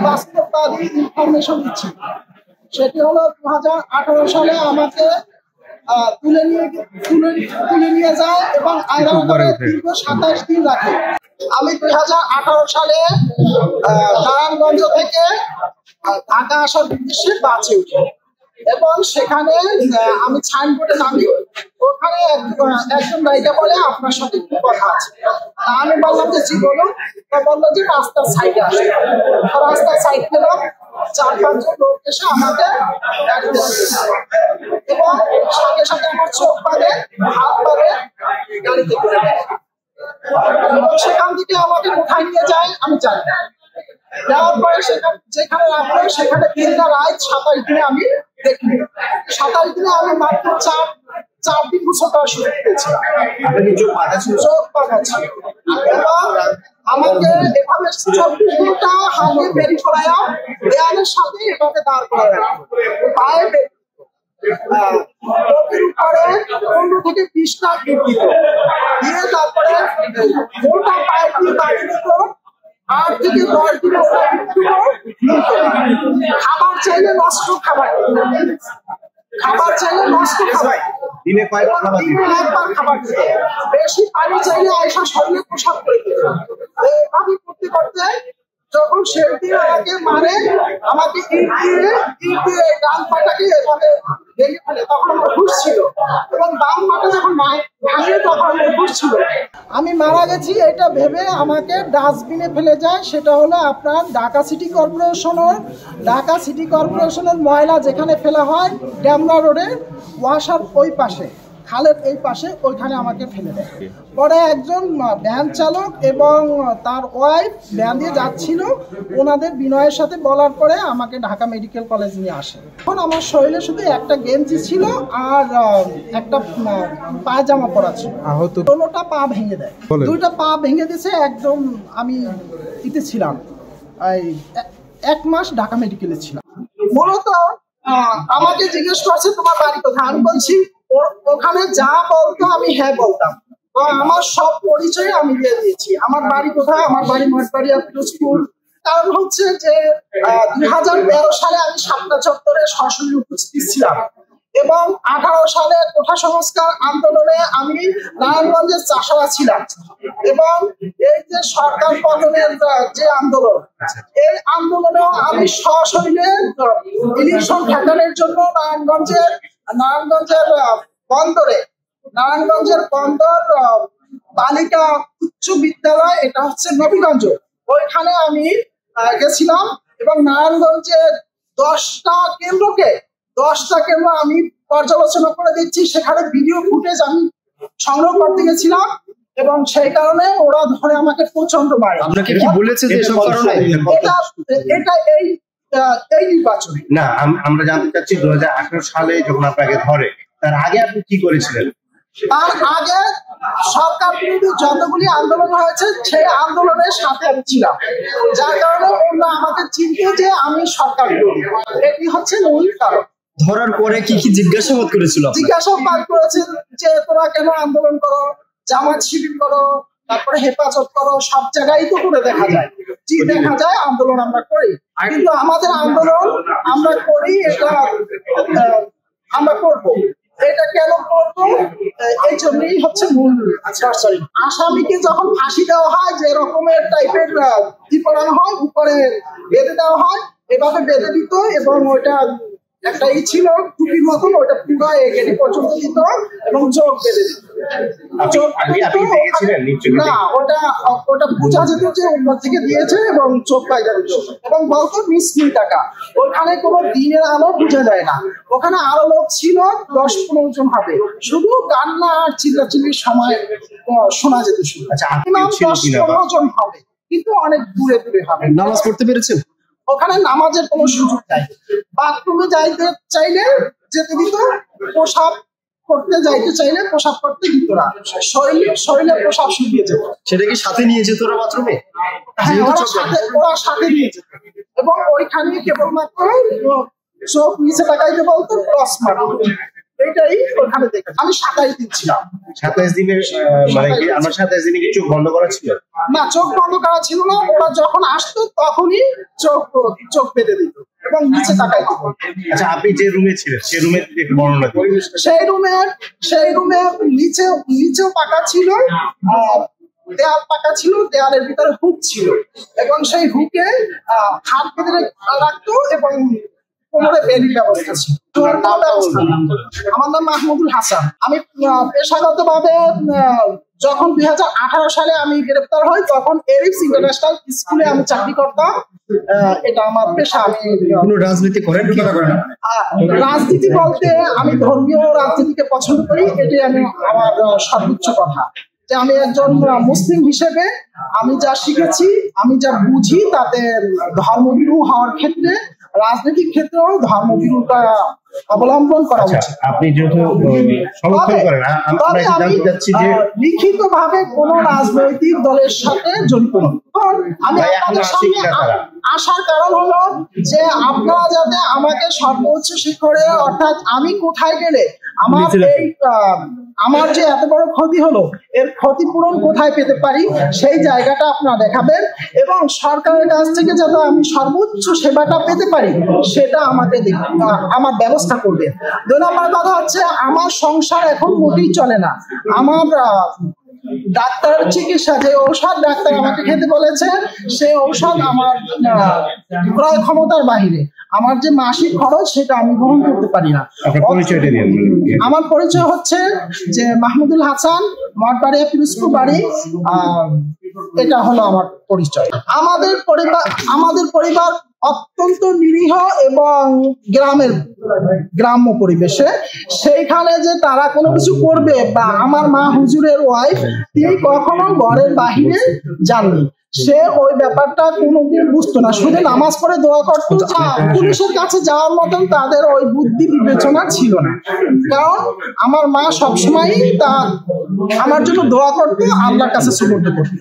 বাস্তববাদী ইনফরমেশন দিচ্ছি। সেটি হলো 2018 সালে আমাকে তুলে নিয়ে যায় এবং আয়রন করে দীর্ঘ 27 দিন রাখে। আমি 2018 সালে নারায়ণগঞ্জ থেকে ঢাকা আসার উদ্দেশ্যে বাসে উঠি এবং সেখানে আমি সাইনবোর্ডে নামি। ওখানে একজন গাইডে বলে আপনার সাথে একটু কথা আছে। আমি বললাম যে জি বলুন। তা বললো যে রাস্তার সাইডে আসে। রাস্তার সাইড গেলাম, 4-5 জন লোক এসে আমাকে এবং সাথে সাথে আমার চোখ বাঁধে, হাত বাঁধে গাড়িতে করে দেয়। সেখান থেকে আমাকে কোথায় নিয়ে যায় আমি জানি না। যাওয়ার পরে যেখানে রাখলো সেখানে 3 রাত 27 দিনে আমি দেখি। 27 দিনে আমি মাত্র 4 দিন গোসল করার সুযোগ পেয়েছি। চোখ বাঁধা ছিল এবং আমাকে এভাবে 24 ঘন্টা হাতে বেরি করায়া দেয়ালের সাথে এভাবে দাঁড় করা পায়ে উপরে 15 থেকে 20টা ইট দিত দিয়ে তারপরে মোটা পায়ে দিয়ে বাড়ি দিত। 8 থেকে 10 দিন খাবার চাইলে নষ্ট খাবার দিনে একবার খাবার বেশি পানি চাইলে আয়সা শরীরে প্রসাব করে এইভাবে করতে করতে যখন শেষ দিন আমাকে মারে, আমাকে ইট দিয়ে ডান পাটাকে এভাবে ভেঙে ফেলে, তখন আমার হুঁশ ছিল এবং বাম পাটা যখন ভাঙে তখন আমার হুঁশ ছিল। আমি মারা গেছি এটা ভেবে আমাকে ডাস্টবিনে ফেলে যায়। সেটা হলো আপনার ঢাকা সিটি কর্পোরেশনের ময়লা যেখানে ফেলা হয় ড্যামরা রোডে ওয়াসার ওই পাশে, খালের এই পাশে, ওইখানে আমাকে ফেলে দেয়। পরে একজন ভ্যান চালক এবং তার ওয়াইফ ভ্যান দিয়ে যাচ্ছিল, ওনাদের বিনয়ের সাথে বলার পরে আমাকে ঢাকা মেডিকেল কলেজ নিয়ে আসে। এখন আমার শরীরে শুধু একটা গেঞ্জি ছিল আর একটা পায়জামা পরা ছিল। দুটোটা পা ভেঙে দেয়, 2টা পা ভেঙে দিয়েছে। একদম আমি ইতে ছিলাম, 1 মাস ঢাকা মেডিকেলে ছিলাম। মূলত আমাকে জিজ্ঞেস করছে তোমার বাড়ি কোথায়, আমি বলছি ওখানে যা বলতো আমি হ্যাঁ বলতাম। তো আমার সব পরিচয় আমি দিয়ে দিয়েছি। আমার বাড়ি কোথায়, আমার বাড়ি মঠবাড়িয়া পিরোজপুর। কারণ হচ্ছে যে 2013 সালে আমি শাপলা চত্বরে সরাসরি উপস্থিত ছিলাম এবং 18 সালে কোঠা সংস্কার আন্দোলনে আমি নারায়ণগঞ্জের চাষারা ছিলাম এবং এই যে সরকার পতনের যে আন্দোলন, এই আন্দোলনেও আমি সশরীরে ইলেকশন ঠেকানোর জন্য নারায়ণগঞ্জের বন্দর বালিকা উচ্চ বিদ্যালয়, এটা হচ্ছে নবীগঞ্জ, ওইখানে আমি গেছিলাম এবং নারায়ণগঞ্জের 10টা কেন্দ্র আমি পর্যালোচনা করে দিচ্ছি। সেখানে ভিডিও ফুটেজ আমি সংগ্রহ করতে গেছিলাম এবং সেই কারণে ওরা ধরে আমাকে প্রচন্ড মারে। আপনাকে কি বলেছে যে এসব কারণে? এটা এই নির্বাচনে না, আমরা জানতে চাচ্ছি 2018 সালে যখন আপনাকে ধরে, তার আগে আপনি কি করেছিলেন? তার আগে সরকার বিরোধী যতগুলি আন্দোলন হয়েছে সেই আন্দোলনের সাথে আমি ছিলাম, যার কারণে ওরা আমাকে চিনতে যে আমি সরকার বিরোধী। এটি হচ্ছে মূল কারণ। ধরার পরে কি জিজ্ঞাসাবাদ করেছিল? জিজ্ঞাসাবাদ করেছে যে তোরা কেন আন্দোলন করো, জামাত শিবির করো, তারপরে হেফাজত করো, সব জায়গায় তো করে দেখা যায় আন্দোলন আমরা করি, কিন্তু আমাদের আন্দোলন আমরা করি, এটা আমরা করবো, এটা কেন করবো, এই জন্যই হচ্ছে মূল। আসামিকে যখন ফাঁসি দেওয়া হয় যে রকমের টাইপের কি করানো হয়, উপরে বেঁধে দেওয়া হয়, এভাবে বেঁধে দিত এবং ওইটা একটা ছিল টুপির মতন, ওইটা পুরো এগেনি পর্যন্ত দিত এবং চোখ বেঁধে দিত। না, ওটা বোঝা যেত যে উপর থেকে দিয়েছে এবং চোখ পাইজা দিত এবং বলতো 20 টাকা। ওখানে কোনো দিনের আলো বোঝা যায় না, ওখানে আরো লোক ছিল 10-15 জন হবে, শুধু কান্না আর চিল্লাচিল্লির সময় শোনা যেত। আচ্ছা, 10-15 জন হবে, কিন্তু অনেক দূরে হবে। নামাজ পড়তে পেরেছেন? ওখানে নামাজের কোনো সুযোগ নাই। বাথরুমে যাইতে চাইলে যেতে দিত, প্রসাব করতে যাইতে চাইলে প্রসাব করতে দিত না, শরীরে প্রসাব শুকিয়ে যেত। সেটা কি সাথে নিয়ে যেত ওরা বাথরুমে? হ্যাঁ, ওরা সাথে নিয়ে যেত এবং ওইখানে কেবলমাত্র চোখ নিচে তাকাইতে বলতো, ক্রস মারতো। এটাই ওখানে দেখে আমি 27 দিন ছিলাম। 27 দিনের মানে কি আমার 27 দিনে কি চোখ বন্ধ করা ছিল? না, চোখ বন্ধ করা ছিল না। ওরা যখন আসতো তখনই চোখ বেঁধে দিত এবং নিচে তাকাইতে বলতো। আচ্ছা, আপনি যে রুমে ছিলেন সেই রুমের একটু বর্ণনা দিন। সেই রুমে নিচেও পাকা ছিল, দেয়াল পাকা ছিল, দেয়ালের ভিতরে হুক ছিল এবং সেই হুকে হাত বেঁধে রাখতো এবং কোমরে বেরির ব্যবস্থা ছিল। আমার নাম মাহমুদুল হাসান। আমি পেশাগতভাবে যখন 2018 সালে আমি গ্রেপ্তার হই তখন এরিপস ইন্টারন্যাশনাল স্কুলে আমি চাকরি করতাম। এটা আমার পেশা। আমি কোনো রাজনীতি করেন কি? রাজনীতি বলতে আমি ধর্মীয় রাজনীতিকে পছন্দ করি, এটাই আমার সর্বোচ্চ কথা। যে আমি একজন মুসলিম হিসেবে আমি যা শিখেছি, আমি যা বুঝি, তাতে ধর্মভীরু হওয়ার ক্ষেত্রে রাজনৈতিক ক্ষেত্রেও ধর্মভীরুতা অবলম্বন করা উচিত। আপনি যেহেতু সমর্থন করেন, আমরা জানতে চাচ্ছি যে লিখিত ভাবে কোন রাজনৈতিক দলের সাথে জড়িত নই। আমি আপনাদের সামনে আসার কারণ হলো যে আপনারা যাতে আমাকে সর্বোচ্চ শিখরে, অর্থাৎ আমি কোথায় গেলে আমার যে এত বড় ক্ষতি হলো এর ক্ষতিপূরণ কোথায় পেতে পারি সেই জায়গাটা আপনারা দেখাবেন এবং সরকারের কাছ থেকে যাতে আমি সর্বোচ্চ সেবাটা পেতে পারি সেটা আমাকে আমার ব্যবস্থা করবে। 2 নম্বর কথা হচ্ছে, আমার সংসার এখন মোটেই চলে না। আমার ডাক্তার চিকিৎসা, যে ঔষধ ডাক্তার আমাকে খেতে বলেছে সেই ঔষধ আমার ক্রয় ক্ষমতার বাহিরে। আমার যে মাসিক খরচ সেটা আমি গ্রহণ করতে পারি না। আমার পরিচয় হচ্ছে যে মাহমুদুল হাসান, মঠবাড়িয়া পিরোজপুর বাড়ি। এটা হলো আমার পরিচয়। আমাদের পরিবার অত্যন্ত নিরীহ এবং গ্রাম্য পরিবেশে। সেইখানে যে তারা কোনো কিছু করবে, বা আমার মা হুজুরের ওয়াইফ তিনি কখনো ঘরের বাহিরে যাননি। সে ওই ব্যাপারটা কোনোদিন বুঝতো না, শুধু নামাজ পড়ে দোয়া করতো। পুলিশের কাছে যাওয়ার মতন তাদের ওই বুদ্ধি বিবেচনা ছিল না, কারণ আমার মা সবসময়ই আমার জন্য দোয়া করতো, আল্লাহর কাছে সুবর্দ করতো।